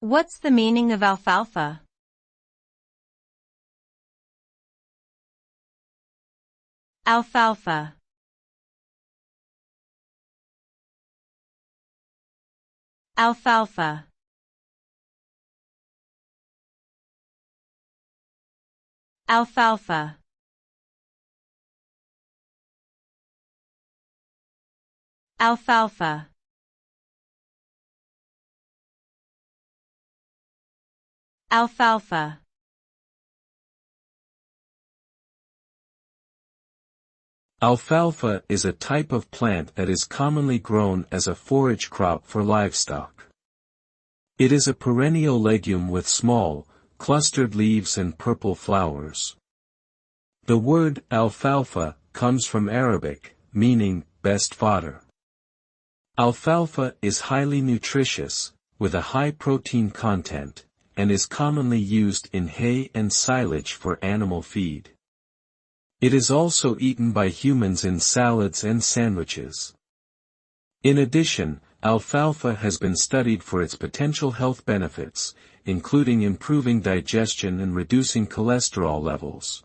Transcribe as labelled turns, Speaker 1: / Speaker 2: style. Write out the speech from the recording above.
Speaker 1: What's the meaning of alfalfa? Alfalfa. Alfalfa. Alfalfa. Alfalfa. Alfalfa.
Speaker 2: Alfalfa is a type of plant that is commonly grown as a forage crop for livestock. It is a perennial legume with small, clustered leaves and purple flowers. The word alfalfa comes from Arabic, meaning best fodder. Alfalfa is highly nutritious, with a high protein content, and is commonly used in hay and silage for animal feed. It is also eaten by humans in salads and sandwiches. In addition, alfalfa has been studied for its potential health benefits, including improving digestion and reducing cholesterol levels.